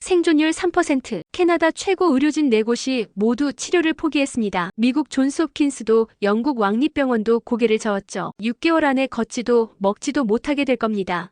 생존율 3%. 캐나다 최고 의료진 4곳이 모두 치료를 포기했습니다. 미국 존스홉킨스도 영국 왕립병원도 고개를 저었죠. 6개월 안에 걷지도 먹지도 못하게 될 겁니다.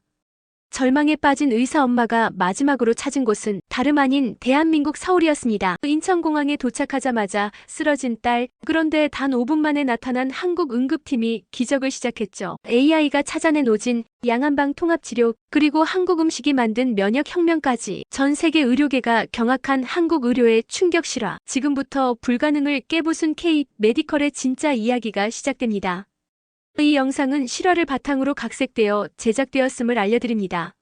절망에 빠진 의사 엄마가 마지막으로 찾은 곳은 다름 아닌 대한민국 서울이었습니다. 인천공항에 도착하자마자 쓰러진 딸. 그런데 단 5분 만에 나타난 한국 응급팀이 기적을 시작했죠. AI가 찾아낸 오진, 양안방 통합치료, 그리고 한국 음식이 만든 면역혁명까지 전 세계 의료계가 경악한 한국 의료의 충격 실화. 지금부터 불가능을 깨부순 K-메디컬의 진짜 이야기가 시작됩니다. 이 영상은 실화를 바탕으로 각색되어 제작되었음을 알려드립니다.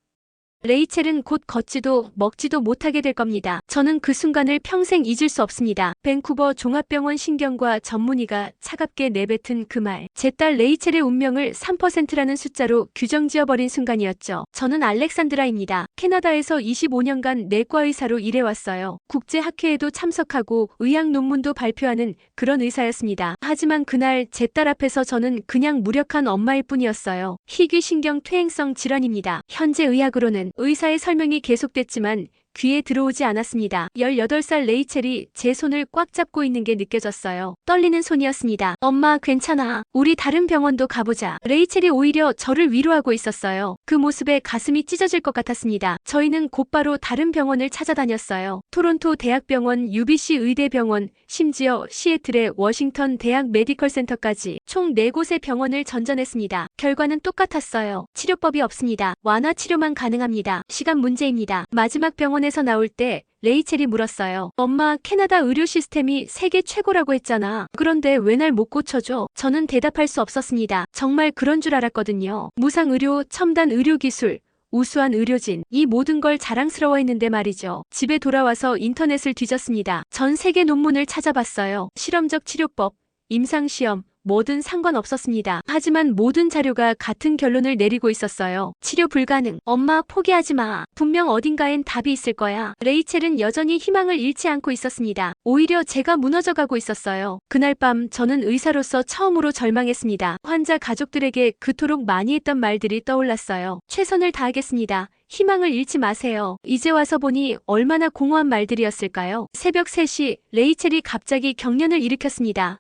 레이첼은 곧 걷지도 먹지도 못하게 될 겁니다. 저는 그 순간을 평생 잊을 수 없습니다. 밴쿠버 종합병원 신경과 전문의가 차갑게 내뱉은 그 말. 제 딸 레이첼의 운명을 3%라는 숫자로 규정지어버린 순간이었죠. 저는 알렉산드라입니다. 캐나다에서 25년간 내과 의사로 일해왔어요. 국제학회에도 참석하고 의학 논문도 발표하는 그런 의사였습니다. 하지만 그날 제 딸 앞에서 저는 그냥 무력한 엄마일 뿐이었어요. 희귀신경 퇴행성 질환입니다. 현재 의학으로는 의사의 설명이 계속됐지만 귀에 들어오지 않았습니다. 18살 레이첼이 제 손을 꽉 잡고 있는 게 느껴졌어요. 떨리는 손이었습니다. 엄마, 괜찮아. 우리 다른 병원도 가보자. 레이첼이 오히려 저를 위로하고 있었어요. 그 모습에 가슴이 찢어질 것 같았습니다. 저희는 곧바로 다른 병원을 찾아다녔어요. 토론토 대학병원, UBC 의대병원, 심지어 시애틀의 워싱턴 대학 메디컬 센터까지 총 4곳의 병원을 전전했습니다. 결과는 똑같았어요. 치료법이 없습니다. 완화 치료만 가능합니다. 시간 문제입니다. 마지막 병원에서 나올 때 레이첼이 물었어요. 엄마, 캐나다 의료 시스템이 세계 최고라고 했잖아. 그런데 왜 날 못 고쳐줘? 저는 대답할 수 없었습니다. 정말 그런 줄 알았거든요. 무상의료, 첨단 의료기술, 우수한 의료진, 이 모든 걸 자랑스러워했는데 말이죠. 집에 돌아와서 인터넷을 뒤졌습니다. 전 세계 논문을 찾아봤어요. 실험적 치료법, 임상시험, 뭐든 상관없었습니다. 하지만 모든 자료가 같은 결론을 내리고 있었어요. 치료 불가능. 엄마, 포기하지 마. 분명 어딘가엔 답이 있을 거야. 레이첼은 여전히 희망을 잃지 않고 있었습니다. 오히려 제가 무너져가고 있었어요. 그날 밤 저는 의사로서 처음으로 절망했습니다. 환자 가족들에게 그토록 많이 했던 말들이 떠올랐어요. 최선을 다하겠습니다. 희망을 잃지 마세요. 이제 와서 보니 얼마나 공허한 말들이었을까요? 새벽 3시 레이첼이 갑자기 경련을 일으켰습니다.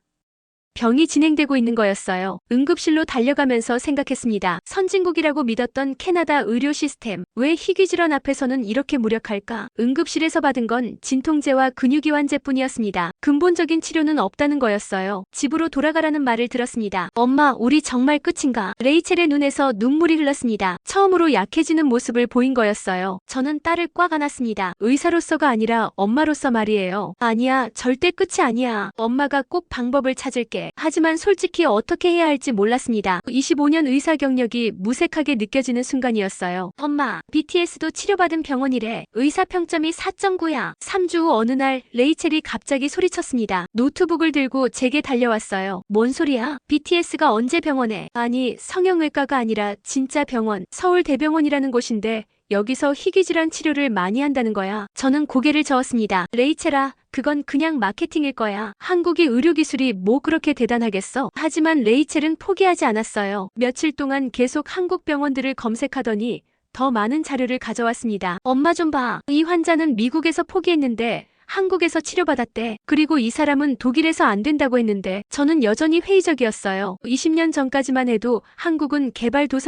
병이 진행되고 있는 거였어요. 응급실로 달려가면서 생각했습니다. 선진국이라고 믿었던 캐나다 의료 시스템. 왜 희귀질환 앞에서는 이렇게 무력할까? 응급실에서 받은 건 진통제와 근육이완제뿐이었습니다. 근본적인 치료는 없다는 거였어요. 집으로 돌아가라는 말을 들었습니다. 엄마, 우리 정말 끝인가? 레이첼의 눈에서 눈물이 흘렀습니다. 처음으로 약해지는 모습을 보인 거였어요. 저는 딸을 꽉 안았습니다. 의사로서가 아니라 엄마로서 말이에요. 아니야, 절대 끝이 아니야. 엄마가 꼭 방법을 찾을게. 하지만 솔직히 어떻게 해야 할지 몰랐습니다. 25년 의사 경력이 무색하게 느껴지는 순간이었어요. 엄마, BTS도 치료받은 병원이래. 의사 평점이 4.9야. 3주 후 어느 날 레이첼이 갑자기 소리쳤습니다. 노트북을 들고 제게 달려왔어요. 뭔 소리야? BTS가 언제 병원에? 아니, 성형외과가 아니라 진짜 병원. 서울대병원이라는 곳인데 여기서 희귀질환 치료를 많이 한다는 거야. 저는 고개를 저었습니다. 레이첼아, 그건 그냥 마케팅일 거야. 한국의 의료기술이 뭐 그렇게 대단하겠어? 하지만 레이첼은 포기하지 않았어요. 며칠 동안 계속 한국 병원들을 검색하더니 더 많은 자료를 가져왔습니다. 엄마 좀 봐. 이 환자는 미국에서 포기했는데 한국에서 치료받았대. 그리고 이 사람은 독일에서 안 된다고 했는데 저는 여전히 회의적이었어요. 20년 전까지만 해도 한국은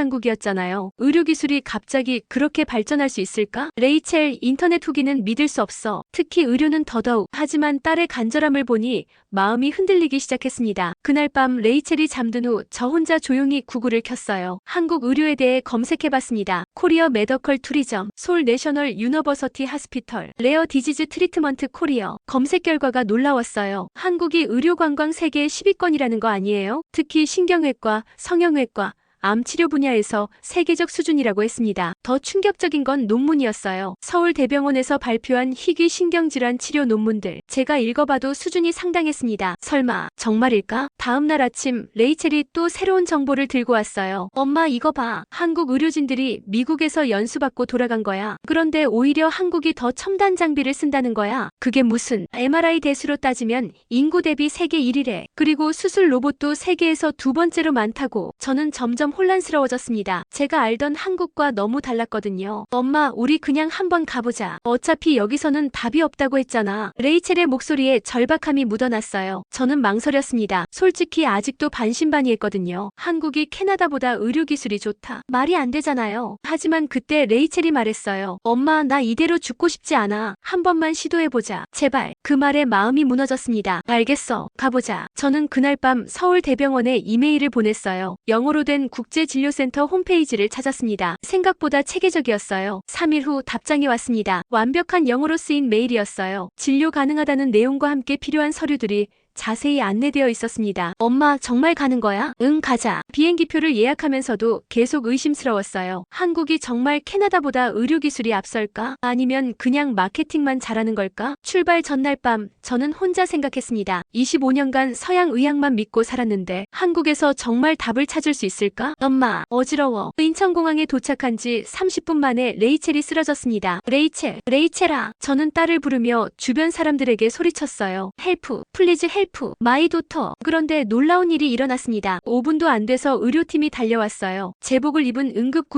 개발도상국이었잖아요. 의료기술이 갑자기 그렇게 발전할 수 있을까? 레이첼, 인터넷 후기는 믿을 수 없어. 특히 의료는 더더욱. 하지만 딸의 간절함을 보니 마음이 흔들리기 시작했습니다. 그날 밤 레이첼이 잠든 후 저 혼자 조용히 구글을 켰어요. 한국 의료에 대해 검색해봤습니다. 코리어 메더컬 투리점, 서울 내셔널 유니버서티 하스피털, 레어 디지즈 트리트먼트 코리어. 검색 결과가 놀라웠어요. 한국이 의료관광 세계 10위권이라는 거 아니에요? 특히 신경외과, 성형외과, 암치료 분야에서 세계적 수준이라고 했습니다. 더 충격적인 건 논문이었어요. 서울대병원에서 발표한 희귀신경질환 치료 논문들. 제가 읽어봐도 수준이 상당했습니다. 설마 정말일까? 다음날 아침 레이첼이 또 새로운 정보를 들고 왔어요. 엄마, 이거 봐. 한국 의료진들이 미국에서 연수받고 돌아간 거야. 그런데 오히려 한국이 더 첨단 장비를 쓴다는 거야. 그게 무슨 MRI 대수로 따지면 인구 대비 세계 1위래. 그리고 수술 로봇도 세계에서 두 번째로 많다고. 저는 점점 혼란스러워졌습니다. 제가 알던 한국과 너무 달랐거든요. 엄마, 우리 그냥 한번 가보자. 어차피 여기서는 답이 없다고 했잖아. 레이첼의 목소리에 절박함이 묻어났어요. 저는 망설였습니다. 솔직히 아직도 반신반의했거든요. 한국이 캐나다보다 의료기술이 좋다. 말이 안 되잖아요. 하지만 그때 레이첼이 말했어요. 엄마, 나 이대로 죽고 싶지 않아. 한 번만 시도해보자. 제발. 그 말에 마음이 무너졌습니다. 알겠어. 가보자. 저는 그날 밤 서울대병원에 이메일을 보냈어요. 영어로 된 국제진료센터 홈페이지를 찾았습니다. 생각보다 체계적이었어요. 3일 후 답장이 왔습니다. 완벽한 영어로 쓰인 메일이었어요. 진료 가능하다는 내용과 함께 필요한 서류들이 자세히 안내되어 있었습니다. 엄마, 정말 가는 거야? 응, 가자. 비행기표를 예약하면서도 계속 의심스러웠어요. 한국이 정말 캐나다보다 의료기술이 앞설까? 아니면 그냥 마케팅만 잘하는 걸까? 출발 전날 밤 저는 혼자 생각했습니다. 25년간 서양 의학만 믿고 살았는데 한국에서 정말 답을 찾을 수 있을까? 엄마, 어지러워. 인천공항에 도착한 지 30분 만에 레이첼이 쓰러졌습니다. 레이첼, 레이첼아. 저는 딸을 부르며 주변 사람들에게 소리쳤어요. 헬프, 플리즈 헬프. 마이 도터. 그런데 놀라운 일이 일어났습니다. 5분도 안 돼서 의료팀이 달려왔어요. 제복을 입은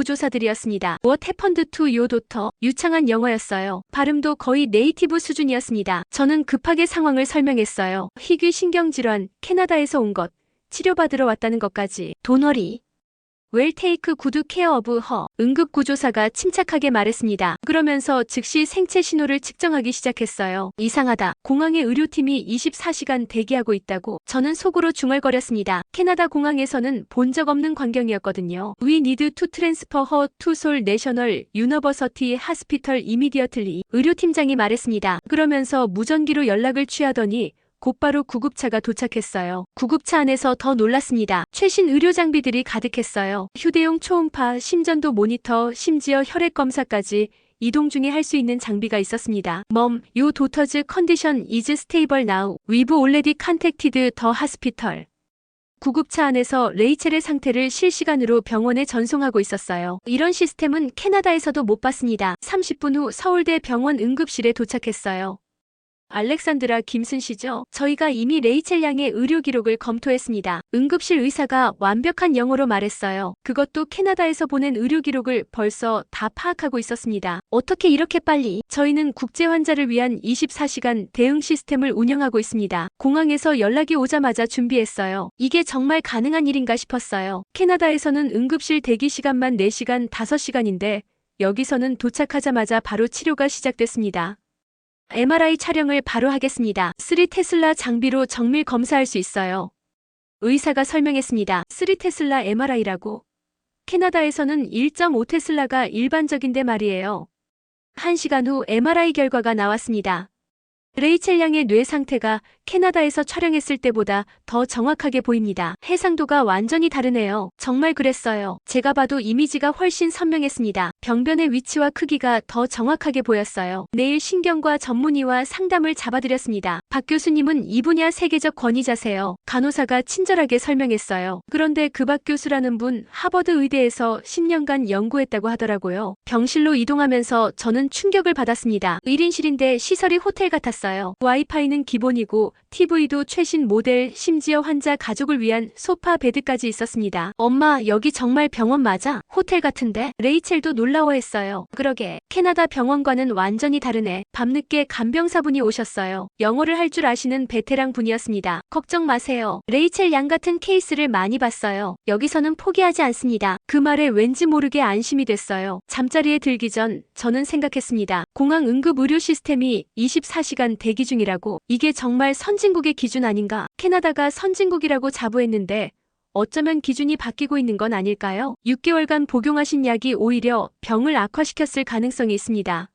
응급구조사들이었습니다. What happened to your daughter? 유창한 영어였어요. 발음도 거의 네이티브 수준이었습니다. 저는 급하게 상황을 설명했어요. 희귀 신경질환, 캐나다에서 온 것, 치료받으러 왔다는 것까지. 도너리. Well take good care of her. 응급구조사가 침착하게 말했습니다. 그러면서 즉시 생체 신호를 측정하기 시작했어요. 이상하다. 공항의 의료팀이 24시간 대기하고 있다고. 저는 속으로 중얼거렸습니다. 캐나다 공항에서는 본 적 없는 광경이었거든요. We need to transfer her to Seoul National University Hospital immediately. 의료팀장이 말했습니다. 그러면서 무전기로 연락을 취하더니 곧바로 구급차가 도착했어요. 구급차 안에서 더 놀랐습니다. 최신 의료 장비들이 가득했어요. 휴대용 초음파, 심전도 모니터, 심지어 혈액 검사까지 이동 중에 할 수 있는 장비가 있었습니다. Mom, your daughter's condition is stable now. We've already contacted the hospital. 구급차 안에서 레이첼의 상태를 실시간으로 병원에 전송하고 있었어요. 이런 시스템은 캐나다에서도 못 봤습니다. 30분 후 서울대 병원 응급실에 도착했어요. 알렉산드라 김슨 씨죠? 저희가 이미 레이첼 양의 의료 기록을 검토했습니다. 응급실 의사가 완벽한 영어로 말했어요. 그것도 캐나다에서 보낸 의료 기록을 벌써 다 파악하고 있었습니다. 어떻게 이렇게 빨리? 저희는 국제 환자를 위한 24시간 대응 시스템을 운영하고 있습니다. 공항에서 연락이 오자마자 준비했어요. 이게 정말 가능한 일인가 싶었어요. 캐나다에서는 응급실 대기 시간만 4시간, 5시간인데 여기서는 도착하자마자 바로 치료가 시작됐습니다. MRI 촬영을 바로 하겠습니다. 3 테슬라 장비로 정밀 검사할 수 있어요. 의사가 설명했습니다. 3 테슬라 MRI라고. 캐나다에서는 1.5 테슬라가 일반적인데 말이에요. 1시간 후 MRI 결과가 나왔습니다. 레이첼 양의 뇌 상태가 캐나다에서 촬영했을 때보다 더 정확하게 보입니다. 해상도가 완전히 다르네요. 정말 그랬어요. 제가 봐도 이미지가 훨씬 선명했습니다. 병변의 위치와 크기가 더 정확하게 보였어요. 내일 신경과 전문의와 상담을 잡아드렸습니다. 박 교수님은 이 분야 세계적 권위자세요. 간호사가 친절하게 설명했어요. 그런데 그 박 교수라는 분 하버드 의대에서 10년간 연구했다고 하더라고요. 병실로 이동하면서 저는 충격을 받았습니다. 1인실인데 시설이 호텔 같았어요. 와이파이는 기본이고 TV도 최신 모델, 심지어 환자 가족을 위한 소파 베드까지 있었습니다. 엄마, 여기 정말 병원 맞아? 호텔 같은데? 레이첼도 놀라워했어요. 그러게, 캐나다 병원과는 완전히 다르네. 밤늦게 간병사분이 오셨어요. 영어를 할 줄 아시는 베테랑 분이었습니다. 걱정 마세요. 레이첼 양 같은 케이스를 많이 봤어요. 여기서는 포기하지 않습니다. 그 말에 왠지 모르게 안심이 됐어요. 잠자리에 들기 전 저는 생각했습니다. 공항 응급 의료 시스템이 24시간 대기 중이라고. 이게 정말 선진국의 기준 아닌가? 캐나다가 선진국이라고 자부했는데 어쩌면 기준이 바뀌고 있는 건 아닐까요? 6개월간 복용하신 약이 오히려 병을 악화시켰을 가능성이 있습니다.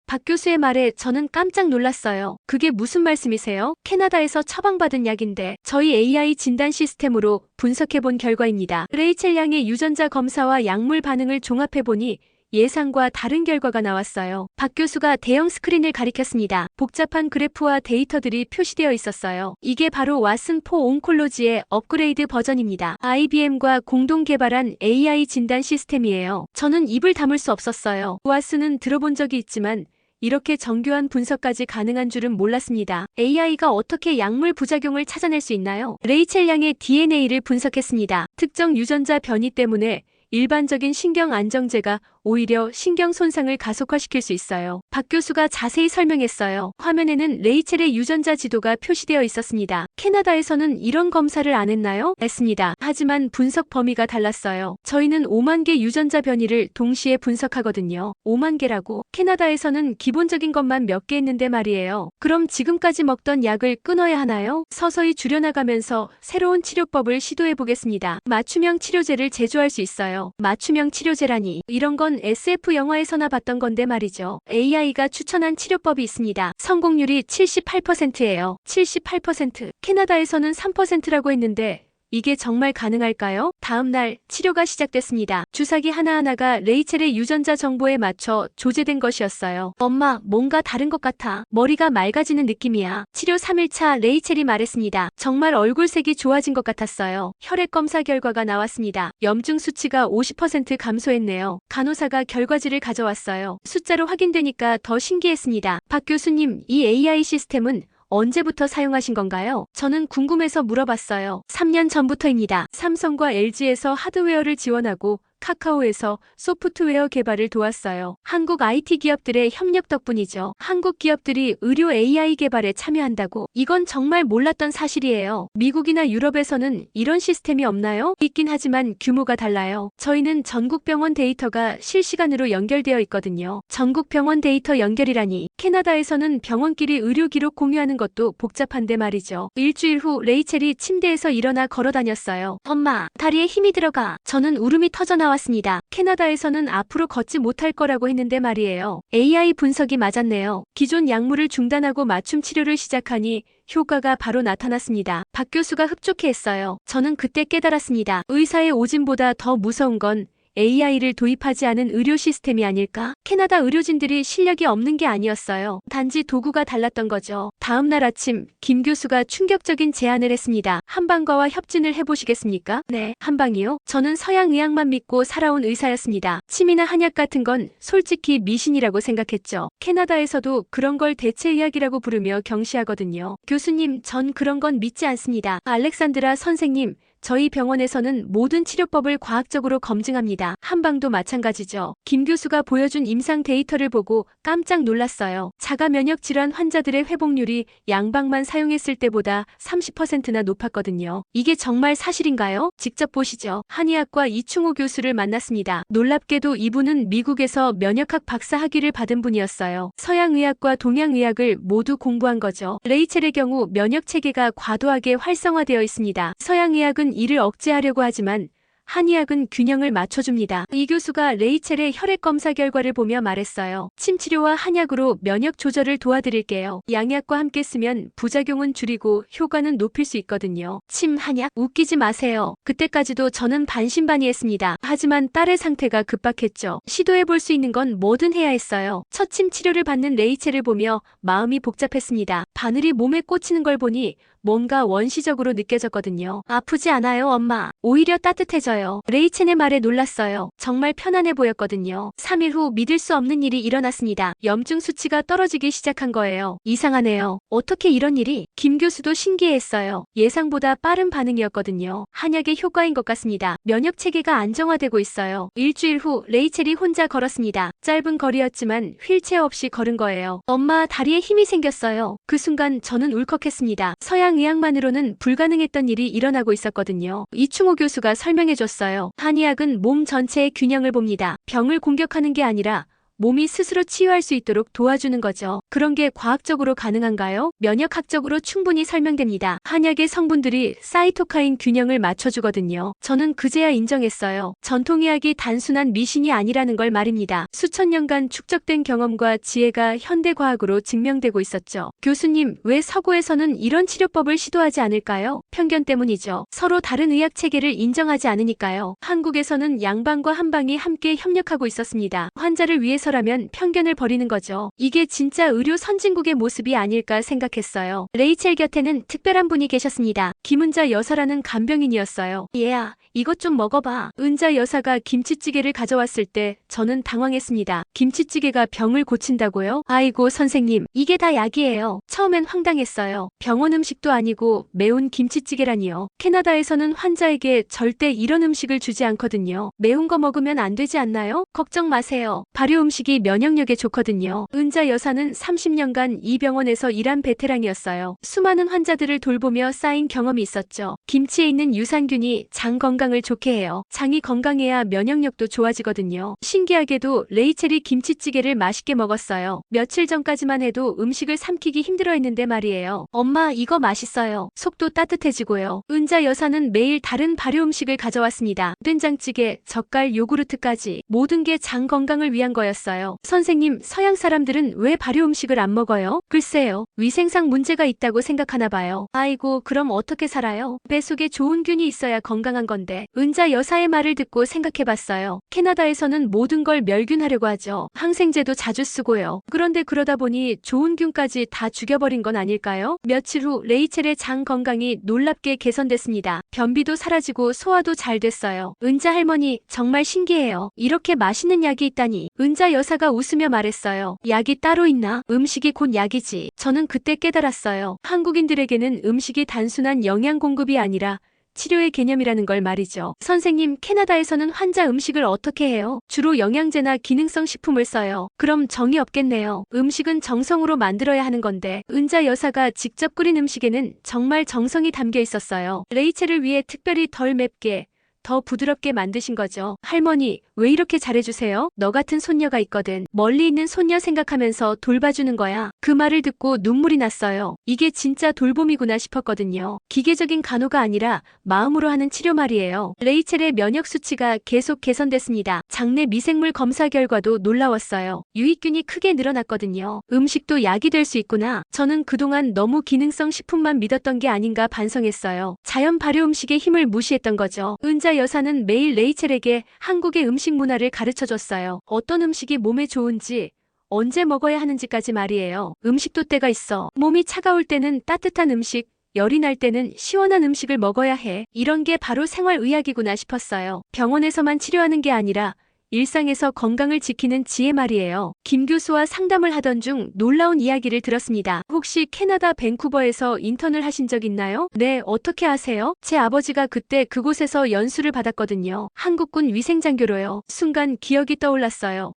박 교수의 말에 저는 깜짝 놀랐어요. 그게 무슨 말씀이세요? 캐나다에서 처방받은 약인데 저희 AI 진단 시스템으로 분석해본 결과입니다. 레이첼 양의 유전자 검사와 약물 반응을 종합해보니 예상과 다른 결과가 나왔어요. 박 교수가 대형 스크린을 가리켰습니다. 복잡한 그래프와 데이터들이 표시되어 있었어요. 이게 바로 왓슨4 온콜로지의 업그레이드 버전입니다. IBM과 공동 개발한 AI 진단 시스템이에요. 저는 입을 다물 수 없었어요. 왓슨은 들어본 적이 있지만 이렇게 정교한 분석까지 가능한 줄은 몰랐습니다. AI가 어떻게 약물 부작용을 찾아낼 수 있나요? 레이첼 양의 DNA를 분석했습니다. 특정 유전자 변이 때문에 일반적인 신경 안정제가 오히려 신경 손상을 가속화시킬 수 있어요. 박 교수가 자세히 설명했어요. 화면에는 레이첼의 유전자 지도가 표시되어 있었습니다. 캐나다에서는 이런 검사를 안 했나요? 했습니다. 하지만 분석 범위가 달랐어요. 저희는 5만 개 유전자 변이를 동시에 분석하거든요. 5만 개라고? 캐나다에서는 기본적인 것만 몇 개 했는데 말이에요. 그럼 지금까지 먹던 약을 끊어야 하나요? 서서히 줄여나가면서 새로운 치료법을 시도해보겠습니다. 맞춤형 치료제를 제조할 수 있어요. 맞춤형 치료제라니. 이런 건 SF 영화에서나 봤던 건데 말이죠. AI가 추천한 치료법이 있습니다. 성공률이 78%예요. 78%. 캐나다에서는 3%라고 했는데 이게 정말 가능할까요? 다음 날 치료가 시작됐습니다. 주사기 하나하나가 레이첼의 유전자 정보에 맞춰 조제된 것이었어요. 엄마, 뭔가 다른 것 같아. 머리가 맑아지는 느낌이야. 치료 3일차 레이첼이 말했습니다. 정말 얼굴색이 좋아진 것 같았어요. 혈액 검사 결과가 나왔습니다. 염증 수치가 50% 감소했네요. 간호사가 결과지를 가져왔어요. 숫자로 확인되니까 더 신기했습니다. 박 교수님, 이 AI 시스템은 언제부터 사용하신 건가요? 저는 궁금해서 물어봤어요. 3년 전부터입니다. 삼성과 LG에서 하드웨어를 지원하고 카카오에서 소프트웨어 개발을 도왔어요. 한국 IT 기업들의 협력 덕분이죠. 한국 기업들이 의료 AI 개발에 참여한다고? 이건 정말 몰랐던 사실이에요. 미국이나 유럽에서는 이런 시스템이 없나요? 있긴 하지만 규모가 달라요. 저희는 전국 병원 데이터가 실시간으로 연결되어 있거든요. 전국 병원 데이터 연결이라니. 캐나다에서는 병원끼리 의료 기록 공유하는 것도 복잡한데 말이죠. 일주일 후 레이첼이 침대에서 일어나 걸어 다녔어요. 엄마, 다리에 힘이 들어가. 저는 울음이 터져 나왔습니다. 캐나다에서는 앞으로 걷지 못할 거라고 했는데 말이에요. AI 분석이 맞았네요. 기존 약물을 중단하고 맞춤 치료를 시작하니 효과가 바로 나타났습니다. 박 교수가 흡족해했어요. 저는 그때 깨달았습니다. 의사의 오진보다 더 무서운 건 AI를 도입하지 않은 의료 시스템이 아닐까? 캐나다 의료진들이 실력이 없는 게 아니었어요. 단지 도구가 달랐던 거죠. 다음 날 아침 김 교수가 충격적인 제안을 했습니다. 한방과와 협진을 해보시겠습니까? 네, 한방이요? 저는 서양의학만 믿고 살아온 의사였습니다. 침이나 한약 같은 건 솔직히 미신이라고 생각했죠. 캐나다에서도 그런 걸 대체의학이라고 부르며 경시하거든요. 교수님, 전 그런 건 믿지 않습니다. 알렉산드라 선생님, 저희 병원에서는 모든 치료법을 과학적으로 검증합니다. 한방도 마찬가지죠. 김 교수가 보여준 임상 데이터를 보고 깜짝 놀랐어요. 자가 면역 질환 환자들의 회복률이 양방만 사용했을 때보다 30%나 높았거든요. 이게 정말 사실인가요? 직접 보시죠. 한의학과 이충호 교수를 만났습니다. 놀랍게도 이분은 미국에서 면역학 박사 학위를 받은 분이었어요. 서양의학과 동양의학을 모두 공부한 거죠. 레이첼의 경우 면역 체계가 과도하게 활성화되어 있습니다. 서양의학은 이를 억제하려고 하지만 한의학은 균형을 맞춰줍니다. 이 교수가 레이첼의 혈액 검사 결과를 보며 말했어요. 침치료와 한약으로 면역 조절을 도와드릴게요. 양약과 함께 쓰면 부작용은 줄이고 효과는 높일 수 있거든요. 침, 한약? 웃기지 마세요. 그때까지도 저는 반신반의했습니다. 하지만 딸의 상태가 급박했죠. 시도해볼 수 있는 건 뭐든 해야 했어요. 첫 침 치료를 받는 레이첼을 보며 마음이 복잡했습니다. 바늘이 몸에 꽂히는 걸 보니 뭔가 원시적으로 느껴졌거든요. 아프지 않아요, 엄마. 오히려 따뜻해져요. 레이첼의 말에 놀랐어요. 정말 편안해 보였거든요. 3일 후 믿을 수 없는 일이 일어났습니다. 염증 수치가 떨어지기 시작한 거예요. 이상하네요. 어떻게 이런 일이? 김 교수도 신기해했어요. 예상보다 빠른 반응이었거든요. 한약의 효과인 것 같습니다. 면역 체계가 안정화되고 있어요. 일주일 후 레이첼이 혼자 걸었습니다. 짧은 거리였지만 휠체어 없이 걸은 거예요. 엄마, 다리에 힘이 생겼어요. 그 순간 저는 울컥했습니다. 의학만으로는 불가능했던 일이 일어나고 있었거든요. 이충호 교수가 설명해줬어요. 한의학은 몸 전체의 균형을 봅니다. 병을 공격하는 게 아니라 몸이 스스로 치유할 수 있도록 도와주는 거죠. 그런 게 과학적으로 가능한가요? 면역학적으로 충분히 설명됩니다. 한약의 성분들이 사이토카인 균형을 맞춰주거든요. 저는 그제야 인정했어요. 전통의학이 단순한 미신이 아니라는 걸 말입니다. 수천 년간 축적된 경험과 지혜가 현대과학으로 증명되고 있었죠. 교수님, 왜 서구에서는 이런 치료법을 시도하지 않을까요? 편견 때문이죠. 서로 다른 의학 체계를 인정하지 않으니까요. 한국에서는 양방과 한방이 함께 협력하고 있었습니다. 환자를 위해서 여서라면 편견을 버리는 거죠. 이게 진짜 의료 선진국의 모습이 아닐까 생각했어요. 레이첼 곁에는 특별한 분이 계셨습니다. 김은자 여사라는 간병인이었어요. 얘야, 이것 좀 먹어봐. 은자 여사가 김치찌개를 가져왔을 때 저는 당황했습니다. 김치찌개가 병을 고친다고요? 아이고 선생님, 이게 다 약이에요. 처음엔 황당했어요. 병원 음식도 아니고 매운 김치찌개라니요. 캐나다에서는 환자에게 절대 이런 음식을 주지 않거든요. 매운 거 먹으면 안 되지 않나요? 걱정 마세요. 발효 음식이 면역력에 좋거든요. 은자 여사는 30년간 이 병원에서 일한 베테랑이었어요. 수많은 환자들을 돌보며 쌓인 경험이 있었죠. 김치에 있는 유산균이 장 건강을 좋게 해요. 장이 건강해야 면역력도 좋아지거든요. 신기하게도 레이첼이 김치찌개를 맛있게 먹었어요. 며칠 전까지만 해도 음식을 삼키기 힘들어했는데 말이에요. 엄마, 이거 맛있어요. 속도 따뜻해지고요. 은자 여사는 매일 다른 발효 음식을 가져왔습니다. 된장찌개, 젓갈, 요구르트까지 모든 게 장 건강을 위한 거였어요. 선생님, 서양 사람들은 왜 발효 음식을 안 먹어요? 글쎄요. 위생상 문제가 있다고 생각하나 봐요. 아이고, 그럼 어떻게 살아요? 뱃속에 좋은 균이 있어야 건강한 건데. 은자 여사의 말을 듣고 생각해봤어요. 캐나다에서는 모든 걸 멸균하려고 하죠. 항생제도 자주 쓰고요. 그런데 그러다 보니 좋은 균까지 다 죽여버린 건 아닐까요? 며칠 후 레이첼의 장 건강이 놀랍게 개선됐습니다. 변비도 사라지고 소화도 잘 됐어요. 은자 할머니, 정말 신기해요. 이렇게 맛있는 약이 있다니. 은자 여사가 웃으며 말했어요. 약이 따로 있나? 음식이 곧 약이지. 저는 그때 깨달았어요. 한국인들에게는 음식이 단순한 영양 공급이 아니라 치료의 개념이라는 걸 말이죠. 선생님, 캐나다에서는 환자 음식을 어떻게 해요? 주로 영양제나 기능성 식품을 써요. 그럼 정이 없겠네요. 음식은 정성으로 만들어야 하는 건데 은자 여사가 직접 끓인 음식에는 정말 정성이 담겨 있었어요. 레이첼을 위해 특별히 덜 맵게, 더 부드럽게 만드신 거죠. 할머니, 왜 이렇게 잘해주세요? 너 같은 손녀가 있거든. 멀리 있는 손녀 생각하면서 돌봐주는 거야. 그 말을 듣고 눈물이 났어요. 이게 진짜 돌봄이구나 싶었거든요. 기계적인 간호가 아니라 마음으로 하는 치료 말이에요. 레이첼의 면역 수치가 계속 개선됐습니다. 장내 미생물 검사 결과도 놀라웠어요. 유익균이 크게 늘어났거든요. 음식도 약이 될 수 있구나. 저는 그동안 너무 기능성 식품만 믿었던 게 아닌가 반성했어요. 자연 발효 음식의 힘을 무시했던 거죠. 은자 여사는 매일 레이첼에게 한국의 음식 문화를 가르쳐줬어요. 어떤 음식이 몸에 좋은지, 언제 먹어야 하는지까지 말이에요. 음식도 때가 있어. 몸이 차가울 때는 따뜻한 음식, 열이 날 때는 시원한 음식을 먹어야 해. 이런 게 바로 생활의학이구나 싶었어요. 병원에서만 치료하는 게 아니라 일상에서 건강을 지키는 지혜 말이에요. 김 교수와 상담을 하던 중 놀라운 이야기를 들었습니다. 혹시 캐나다 밴쿠버에서 인턴을 하신 적 있나요? 네, 어떻게 아세요? 제 아버지가 그때 그곳에서 연수를 받았거든요. 한국군 위생장교로요. 순간 기억이 떠올랐어요.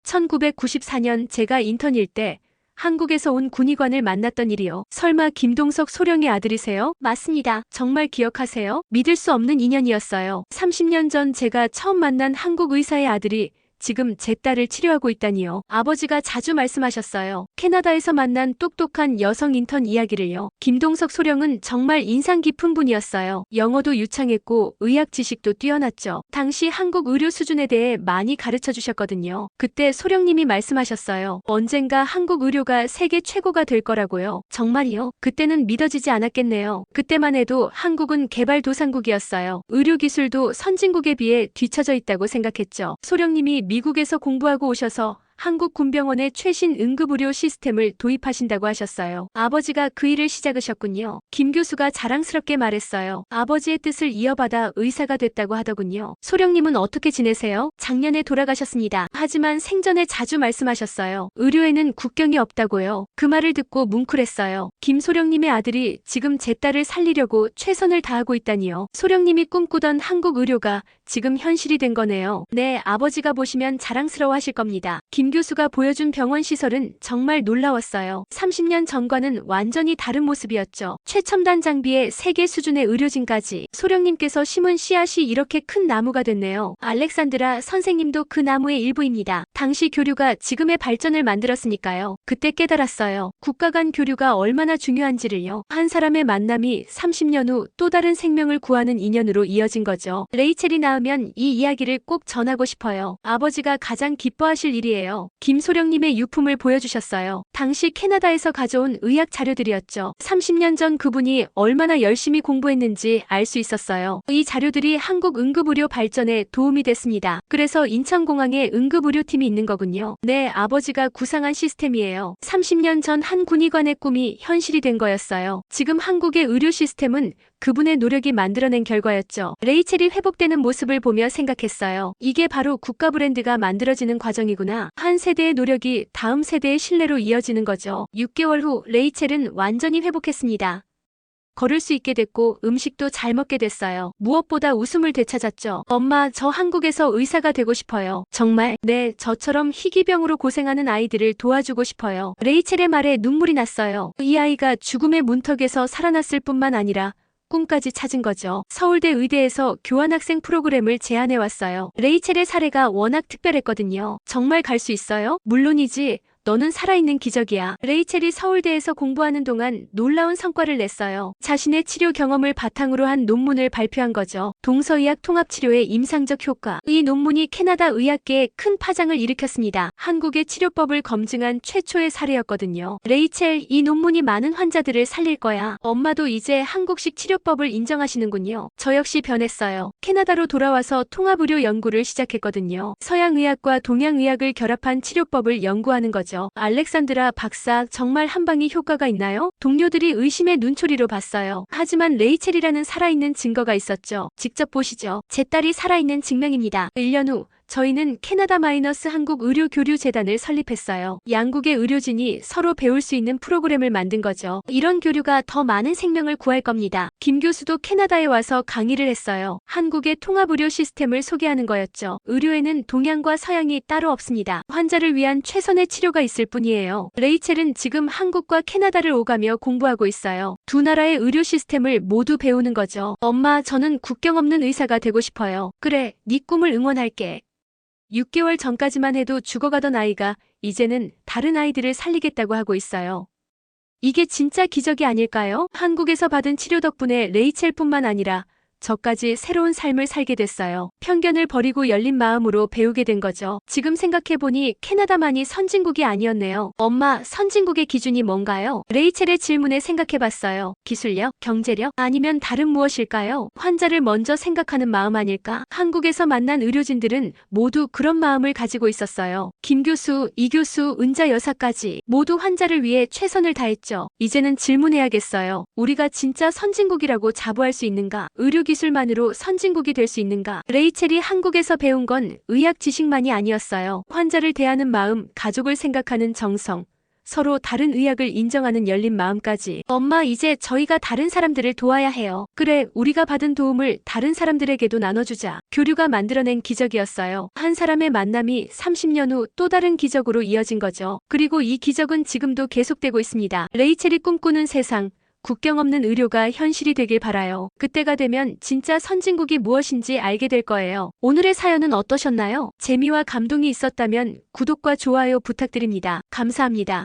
1994년 제가 인턴일 때 한국에서 온 군의관을 만났던 일이요. 설마 김동석 소령의 아들이세요? 맞습니다. 정말 기억하세요? 믿을 수 없는 인연이었어요. 30년 전 제가 처음 만난 한국 의사의 아들이 지금 제 딸을 치료하고 있다니요. 아버지가 자주 말씀하셨어요. 캐나다에서 만난 똑똑한 여성 인턴 이야기를요. 김동석 소령은 정말 인상 깊은 분이었어요. 영어도 유창했고 의학 지식도 뛰어났죠. 당시 한국 의료 수준에 대해 많이 가르쳐 주셨거든요. 그때 소령님이 말씀하셨어요. 언젠가 한국 의료가 세계 최고가 될 거라고요. 정말이요? 그때는 믿어지지 않았겠네요. 그때만 해도 한국은 개발도상국이었어요. 의료기술도 선진국에 비해 뒤처져 있다고 생각했죠. 소령님이 미국에서 공부하고 오셔서 한국 군병원의 최신 응급의료 시스템을 도입하신다고 하셨어요. 아버지가 그 일을 시작하셨군요. 김 교수가 자랑스럽게 말했어요. 아버지의 뜻을 이어받아 의사가 됐다고 하더군요. 소령님은 어떻게 지내세요? 작년에 돌아가셨습니다. 하지만 생전에 자주 말씀하셨어요. 의료에는 국경이 없다고요. 그 말을 듣고 뭉클했어요. 김소령님의 아들이 지금 제 딸을 살리려고 최선을 다하고 있다니요. 소령님이 꿈꾸던 한국 의료가 지금 현실이 된 거네요. 네, 아버지가 보시면 자랑스러워 하실 겁니다. 김 교수가 보여준 병원 시설은 정말 놀라웠어요. 30년 전과는 완전히 다른 모습이었죠. 최첨단 장비에 세계 수준의 의료진까지. 소령님께서 심은 씨앗이 이렇게 큰 나무가 됐네요. 알렉산드라 선생님도 그 나무의 일부입니다. 당시 교류가 지금의 발전을 만들었으니까요. 그때 깨달았어요. 국가 간 교류가 얼마나 중요한지를요. 한 사람의 만남이 30년 후 또 다른 생명을 구하는 인연으로 이어진 거죠. 레이첼이 낳으면 이 이야기를 꼭 전하고 싶어요. 아버지가 가장 기뻐하실 일이에요. 있었어요. 김소령님의 유품을 보여주셨어요. 당시 캐나다에서 가져온 의학 자료들이었죠. 30년 전 그분이 얼마나 열심히 공부했는지 알 수 있었어요. 이 자료들이 한국 응급의료 발전에 도움이 됐습니다. 그래서 인천공항에 응급의료팀이 있는 거군요. 네, 아버지가 구상한 시스템이에요. 30년 전 한 군의관의 꿈이 현실이 된 거였어요. 지금 한국의 의료 시스템은 그분의 노력이 만들어낸 결과였죠. 레이첼이 회복되는 모습을 보며 생각했어요. 이게 바로 국가 브랜드가 만들어지는 과정이구나. 한 세대의 노력이 다음 세대의 신뢰로 이어지는 거죠. 6개월 후 레이첼은 완전히 회복했습니다. 걸을 수 있게 됐고 음식도 잘 먹게 됐어요. 무엇보다 웃음을 되찾았죠. 엄마, 저 한국에서 의사가 되고 싶어요. 정말? 네, 저처럼 희귀병으로 고생하는 아이들을 도와주고 싶어요. 레이첼의 말에 눈물이 났어요. 이 아이가 죽음의 문턱에서 살아났을 뿐만 아니라 꿈까지 찾은 거죠. 서울대 의대에서 교환학생 프로그램을 제안해왔어요. 레이첼의 사례가 워낙 특별했거든요. 정말 갈 수 있어요? 물론이지. 너는 살아있는 기적이야. 레이첼이 서울대에서 공부하는 동안 놀라운 성과를 냈어요. 자신의 치료 경험을 바탕으로 한 논문을 발표한 거죠. 동서의학 통합치료의 임상적 효과. 이 논문이 캐나다 의학계에 큰 파장을 일으켰습니다. 한국의 치료법을 검증한 최초의 사례였거든요. 레이첼, 이 논문이 많은 환자들을 살릴 거야. 엄마도 이제 한국식 치료법을 인정하시는군요. 저 역시 변했어요. 캐나다로 돌아와서 통합의료 연구를 시작했거든요. 서양의학과 동양의학을 결합한 치료법을 연구하는 거죠. 알렉산드라 박사, 정말 한방이 효과가 있나요? 동료들이 의심의 눈초리로 봤어요. 하지만 레이첼이라는 살아있는 증거가 있었죠. 직접 보시죠. 제 딸이 살아있는 증명입니다. 1년 후 저희는 캐나다 마이너스 한국 의료교류재단을 설립했어요. 양국의 의료진이 서로 배울 수 있는 프로그램을 만든 거죠. 이런 교류가 더 많은 생명을 구할 겁니다. 김 교수도 캐나다에 와서 강의를 했어요. 한국의 통합의료 시스템을 소개하는 거였죠. 의료에는 동양과 서양이 따로 없습니다. 환자를 위한 최선의 치료가 있을 뿐이에요. 레이첼은 지금 한국과 캐나다를 오가며 공부하고 있어요. 두 나라의 의료 시스템을 모두 배우는 거죠. 엄마, 저는 국경 없는 의사가 되고 싶어요. 그래, 네 꿈을 응원할게. 6개월 전까지만 해도 죽어가던 아이가 이제는 다른 아이들을 살리겠다고 하고 있어요. 이게 진짜 기적이 아닐까요? 한국에서 받은 치료 덕분에 레이첼뿐만 아니라 저까지 새로운 삶을 살게 됐어요. 편견을 버리고 열린 마음으로 배우게 된 거죠. 지금 생각해보니 캐나다만이 선진국이 아니었네요. 엄마, 선진국의 기준이 뭔가요? 레이첼의 질문에 생각해봤어요. 기술력? 경제력? 아니면 다른 무엇일까요? 환자를 먼저 생각하는 마음 아닐까? 한국에서 만난 의료진들은 모두 그런 마음을 가지고 있었어요. 김 교수, 이 교수, 은자 여사까지 모두 환자를 위해 최선을 다했죠. 이제는 질문해야겠어요. 우리가 진짜 선진국이라고 자부할 수 있는가? 기술만으로 선진국이 될 수 있는가? 레이첼이 한국에서 배운 건 의학 지식만이 아니었어요. 환자를 대하는 마음, 가족을 생각하는 정성, 서로 다른 의학을 인정하는 열린 마음까지. 엄마, 이제 저희가 다른 사람들을 도와야 해요. 그래, 우리가 받은 도움을 다른 사람들에게도 나눠주자. 교류가 만들어낸 기적이었어요. 한 사람의 만남이 30년 후 또 다른 기적으로 이어진 거죠. 그리고 이 기적은 지금도 계속되고 있습니다. 레이첼이 꿈꾸는 세상, 국경 없는 의료가 현실이 되길 바라요. 그때가 되면 진짜 선진국이 무엇인지 알게 될 거예요. 오늘의 사연은 어떠셨나요? 재미와 감동이 있었다면 구독과 좋아요 부탁드립니다. 감사합니다.